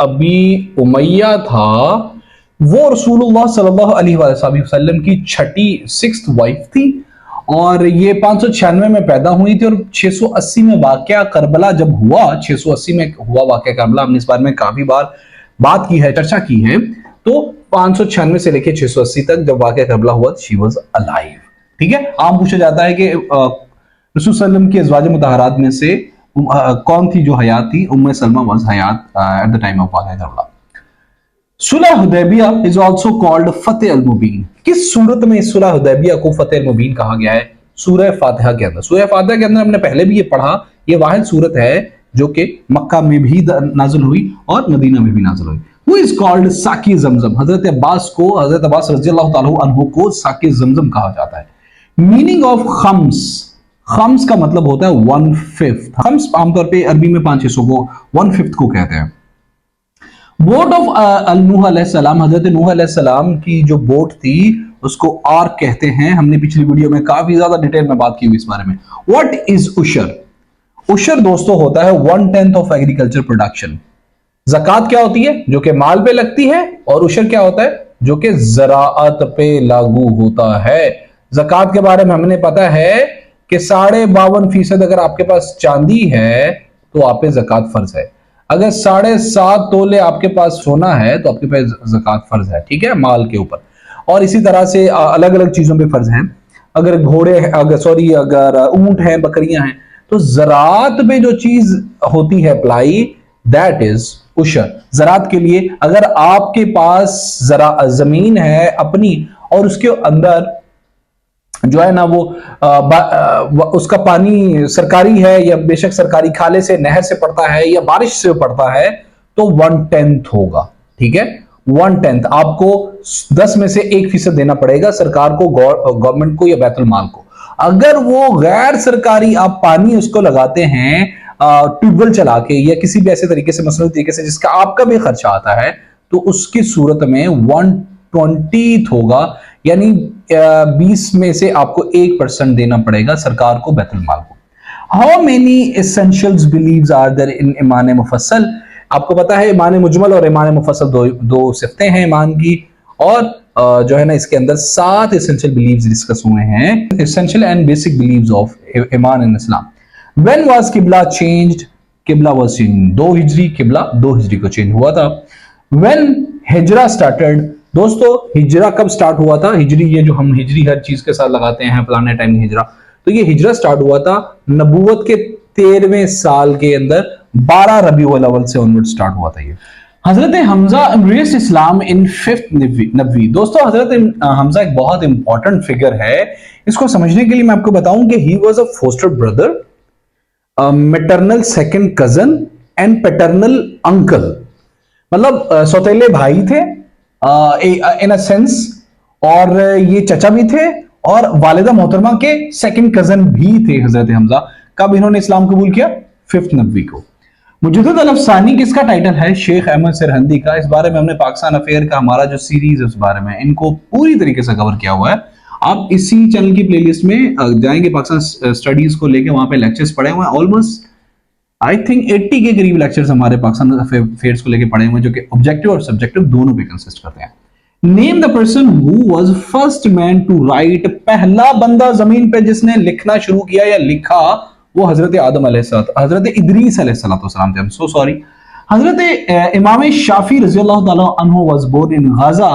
अबी उमैया था, वो रसूलुल्लाह सल्लल्लाहु अलैहि वसल्लम की छठी 6th वाइफ थी और ये 596 में पैदा हुई थी और 680 में वाकया करबला जब हुआ, 680 में हुआ वाकया करबला, हमने इस बारे में काफी बार बात की है, चर्चा की है। तो 596 से लेकर 680 तक जब वाकया करबला हुआ, शी वाज अलाइव, ठीक है, आम पूछा जाता है कि रसूल सल्लम की अज़वाज मुतहरात में से कौन थी जो हयात थी? उम्मे सलमा वाज हयात एट द टाइम ऑफ वाक़या करबला। सुलह हुदैबिया इज आल्सो कॉल्ड फतेह अल मुबीन। किस सूरत में सुलह हुदैबिया को फतेह अल मुबीन कहा गया है? सूरह फातिहा के अंदर। सूरह फातिहा के अंदर हमने पहले भी ये पढ़ा, ये वाहिद सूरत है जो कि मक्का में भी नाजिल हुई और मदीना में भी नाजिल हुई। Who is called साकी जमजम? हजरत अब्बास को, हजरत अब्बास रज़ियल्लाहु ताला अन्हु को साकी जमजम कहा जाता है। मीनिंग ऑफ खम्स, खम्स का मतलब होता है 1/5। खम्स आमतौर पे अरबी में 5 हिस्सों को 1/5 को कहते हैं। बोट ऑफ नूह अलैहिस्सलाम, हजरत नूह अलैहिस्सलाम की जो बोट थी उसको आर्क कहते हैं। हमने पिछली वीडियो में काफी ज्यादा डिटेल में बात की हुई इस बारे में। What is उशर? उशर दोस्तों होता है 1/10 ऑफ एग्रीकल्चर प्रोडक्शन। ज़कात क्या होती है? जो कि माल पे लगती है, और उशर क्या होता है? जो कि ज़राअत पे लागू होता है। ज़कात के बारे में हमने पता है कि 52.5% अगर आपके पास चांदी है तो आप पे ज़कात फर्ज है। अगर 7.5 तोले आपके पास सोना है तो आपके पास ज़कात फर्ज है, ठीक है, माल के ऊपर। और इसी तरह से अलग अलग चीजों पे फर्ज हैं। अगर घोड़े, अगर ऊंट हैं, बकरियां हैं, तो ज़रात पे जो चीज होती है अप्लाई, दैट इज उशर। ज़रात के लिए अगर आपके पास जमीन है अपनी और उसके अंदर जो है ना वो उसका पानी सरकारी है, या बेशक सरकारी खाले से, नहर से पड़ता है या बारिश से पड़ता है, तो 1/10 होगा, ठीक है। 1/10 आपको 10 में से 1% देना पड़ेगा सरकार को, गवर्नमेंट को या बैतुल माल को। अगर वो गैर सरकारी आप पानी उसको लगाते हैं ट्यूबवेल चला के या किसी भी ऐसे तरीके से, मसनूई तरीके से जिसका आपका भी खर्चा आता है, तो उसकी सूरत में 1/20 होगा, यानी 20 में से आपको 1% देना पड़ेगा सरकार को, बैतुल माल को। How many essentials beliefs are there in ईमान मुफस्सल? आपको पता है ईमान मुजमल और ईमान मुफस्सल दो सिफ्तें हैं ईमान की, और जो है ना इसके अंदर 7 एसेंशियल बिलीव्स डिस्कस हुए हैं, essential and basic beliefs of ईमान इन इस्लाम। व्हेन वाज किबला चेंज्ड? किबला वाज चेंज्ड 2 हिजरी, किबला 2 हिजरी को चेंज हुआ था। व्हेन हिजरा स्टार्टेड? दोस्तों हिजरा कब स्टार्ट हुआ था? हिजरी, ये जो हम हिजरी हर चीज के साथ लगाते हैं फलाने टाइम हिजरा, तो ये हिजरा स्टार्ट हुआ था नबूवत के 13वें साल के अंदर, 12 रबीउल अव्वल से ऑनवर्ड स्टार्ट हुआ था ये। हजरत हमजा एम्ब्रेस्ड इस्लाम इन 5th नबवी। दोस्तों हजरत हमजा एक बहुत इंपॉर्टेंट फिगर है। इसको समझने के लिए मैं आपको बताऊं कि he was a foster brother, maternal second cousin and paternal uncle. मतलब सौतेले भाई थे इन अ सेंस, और ये चचा भी थे और वालिदा मोहतरमा के सेकंड कजन भी थे हजरत हमजा। कब इन्होंने इस्लाम कबूल किया? 5th नबवी को। मुजद्दिद अल अफसानी किसका टाइटल है? शेख अहमद सरहंदी का। इस बारे में हमने पाकिस्तान अफेयर का हमारा जो सीरीज है उस बारे में इनको पूरी तरीके से कवर किया हुआ है। आप इसी चैनल की प्लेलिस्ट में जाएंगे, पाकिस्तान स्टडीज को लेके वहां पे लेक्चर्स पढ़े हुए हैं। ऑलमोस्ट आई थिंक 80 के करीब लेक्चर्स हमारे पाकिस्तान अफेयर्स को लेके पढ़े हुए हैं, जो कि ऑब्जेक्टिव और सब्जेक्टिव दोनों पे कंसिस्ट करते हैं। Name the person who was first man to write? पहला बंदा जमीन पे जिसने लिखना शुरू किया या लिखा वो हजरत आदम अलैहिस्सलाम, हजरत इदरीस अलैहिस्सलाम थे। I am so sorry. हजरत इमाम शाफी रज़ियल्लाहु ताला अन्हु वाज बोर्न इन गाजा।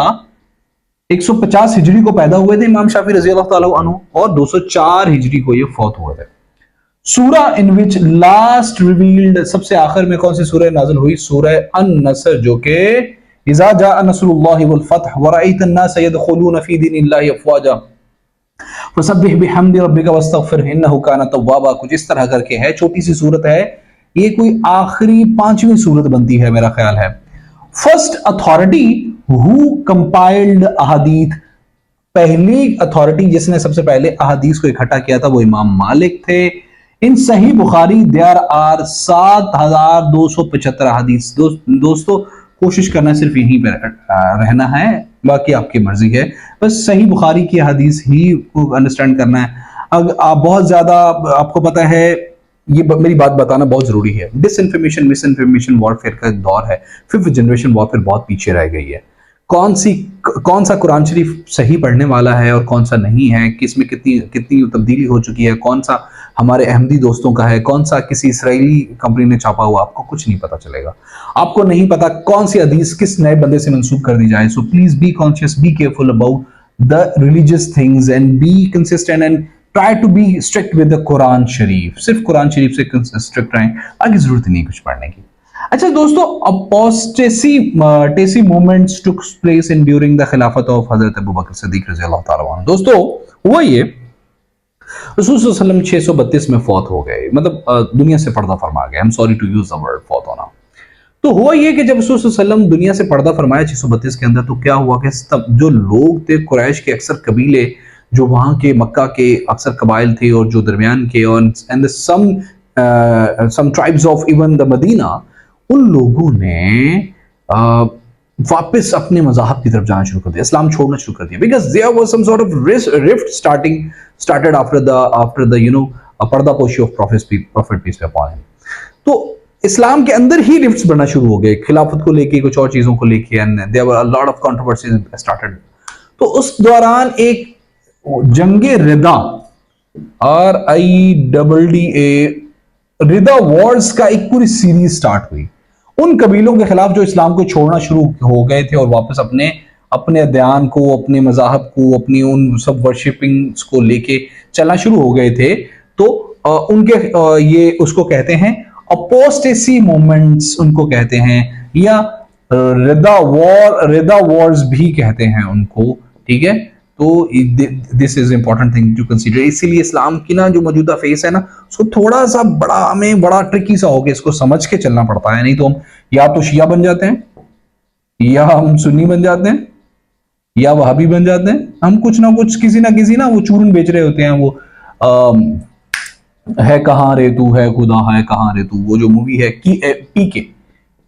150 हिजरी को पैदा हुए थे इमाम शाफी रज़ियल्लाहु ताला अन्हु, और 204 हिजरी को ये फौत हुए थे। सूरा इन विच लास्ट रिवील्ड, सबसे आखिर में कौन सी सूरह नाज़िल हुई? सूरह अन-नसर, जो कि इज़ा जाअ नस्रुल्लाहि वल फत्ह व रअयत अन्नास यदखुलून फी दीनिल्लाहि अफ़वाजा फसब्बिह बिहम्दि रब्बिका वस्तगफिर इन्नहु काना तव्वाबा। कुछ इस तरह करके है, छोटी सी सूरत है ये, कोई आखिरी 5वीं सूरत बनती है मेरा ख्याल है। फर्स्ट अथॉरिटी हु कंपाइल्ड अहादीथ? पहली अथॉरिटी जिसने सबसे पहले अहादीस को इकट्ठा किया था वो इमाम मालिक थे। इन सही बुखारी देयर आर 7275 अहादीस। दोस्तों कोशिश करना सिर्फ यहीं पर रहना है, बाकी आपकी मर्जी है, बस सही बुखारी की हदीस ही को अंडरस्टैंड करना है। अगर आप बहुत ज्यादा, आपको पता है ये मेरी बात बताना बहुत जरूरी है, डिसइंफॉर्मेशन मिसइंफॉर्मेशन वॉरफेयर का दौर है, 5th जनरेशन वॉरफेयर बहुत पीछे रह गई है। कौन सा कुरान शरीफ सही पढ़ने वाला है और कौन सा नहीं है, किसमें कितनी कितनी तब्दीली हो चुकी है, कौन सा हमारे अहमदी दोस्तों का है, कौन सा किसी इसराइली कंपनी ने छापा हुआ, आपको कुछ नहीं पता चलेगा। आपको नहीं पता कौन सी हदीस किस नए बंदे से मंसूब कर दी जाए। So please be conscious, be careful about the religious things and be consistent and try to be strict with the Quran Sharif. सिर्फ कुरान शरीफ से स्ट्रिक्ट रहें, आगे जरूरत नहीं कुछ पढ़ने की। अच्छा दोस्तों, apostasy movements took place in during the खिलाफत of हजरत अबू बकर सिद्दीक रज़ी अल्लाह तआला अन्हु। दोस्तों हुआ ये, रसूल सल्लल्लाहु अलैहि वसल्लम 632 में फौत हो गए, मतलब दुनिया से पर्दा फरमा गए। I am sorry to use the word फौत होना। तो हुआ ये कि जब रसूल सल्लल्लाहु अलैहि वसल्लम दुनिया से पर्दा फरमाया 632 के अंदर, तो क्या हुआ कि जो लोग थे कुरैश के अक्सर कबीले जो वहां के मक्का के अक्सर कबाइल थे और जो दरमियान के और and some tribes of even the Medina, उन लोगों ने वापस अपने मज़हब की तरफ जाना शुरू कर दिया, इस्लाम छोड़ना शुरू कर दिया, because there was some sort of rift started after the पर्दापोशी of prophet peace be upon him. तो इस्लाम के अंदर ही रिफ्ट्स बढ़ना शुरू हो गए, खिलाफत को लेके, कुछ और चीजों को लेके, and there were a lot of controversies started. तो उस दौरान एक जंगे रिदा, RIDDA, रिदा वॉर्स का एक पूरी सीरीज स्टार्ट हुई उन कबीलों के खिलाफ जो इस्लाम को छोड़ना शुरू हो गए थे और वापस अपने अध्यान को, अपने मज़ाहब को, अपनी उन सब वर्शिपिंग्स को लेके चलना शुरू हो गए थे। तो उनके ये उसको कहते हैं अपोस्टेसी मूवमेंट्स उनको कहते हैं, या रिदा वॉर्स भी कहते हैं उनको, ठीक है। तो this is important thing to consider. इसीलिए इस्लाम की ना जो मौजूदा फेस है ना, उसको थोड़ा सा हमें बड़ा ट्रिकी सा हो गया, इसको समझ के चलना पड़ता है, नहीं तो हम या तो शिया बन जाते हैं, या हम सुन्नी बन जाते हैं, या वहाबी बन जाते हैं। हम कुछ ना कुछ किसी ना वो चूरन बेच रहे होते हैं। वो है कहाँ रे तू, है खुदा है कहाँ रे तू, वो जो मूवी है PK,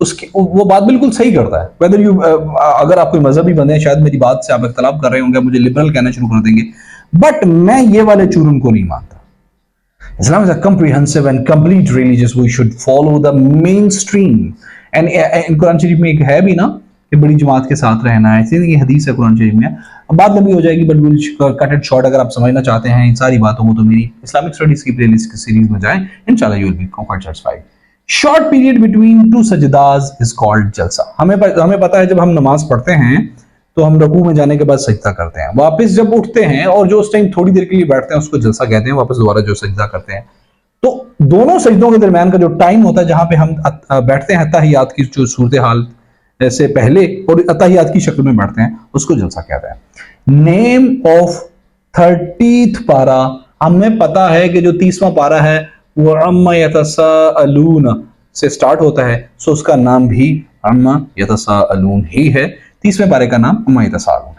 उसकी वो बात बिल्कुल सही करता है। वेदर यू अगर आप कोई मजहबी बंदे हैं, शायद मेरी बात से आप इख्तलाफ कर रहे होंगे, मुझे लिबरल कहना शुरू कर देंगे, बट मैं ये वाले चूरन को नहीं मानता। Islam is a comprehensive and complete religion. We should follow the mainstream. And in Quran शरीफ में एक है भी ना कि बड़ी जमात के साथ रहना है, ऐसी ये हदीस है कुरान शरीफ में। अब बात लंबी हो जाएगी, but will cut it short. अगर आप समझना चाहते हैं इन सारी बातों को, तो मेरी इस्लामिक स्टडीज की प्लेलिस्ट की सीरीज में जाएं, इंशाल्लाह you will be quite satisfied. Short period between two सजदास इज कॉल्ड जलसा। हमें पता है जब हम नमाज पढ़ते हैं तो हम रकू में जाने के बाद सजदा करते हैं, वापस जब उठते हैं और जो उस टाइम थोड़ी देर के लिए बैठते हैं उसको जलसा कहते हैं, वापस दोबारा जो सजदा करते हैं। तो दोनों सजदों के दरमियान का जो टाइम होता है जहां पे हम बैठते हैं अत्तहियात की जो सूरत हाल से पहले और अत्तहियात की शक्ल में बैठते हैं, उसको जलसा कहते हैं। नेम ऑफ 30th पारा, हमें पता है कि जो 30वां पारा है वो अम्मा यतसाअलून से स्टार्ट होता है, सो उसका नाम भी अम्मा यतसाअलून ही है। 30वें पारे का नाम अम्मा यतसाअलून।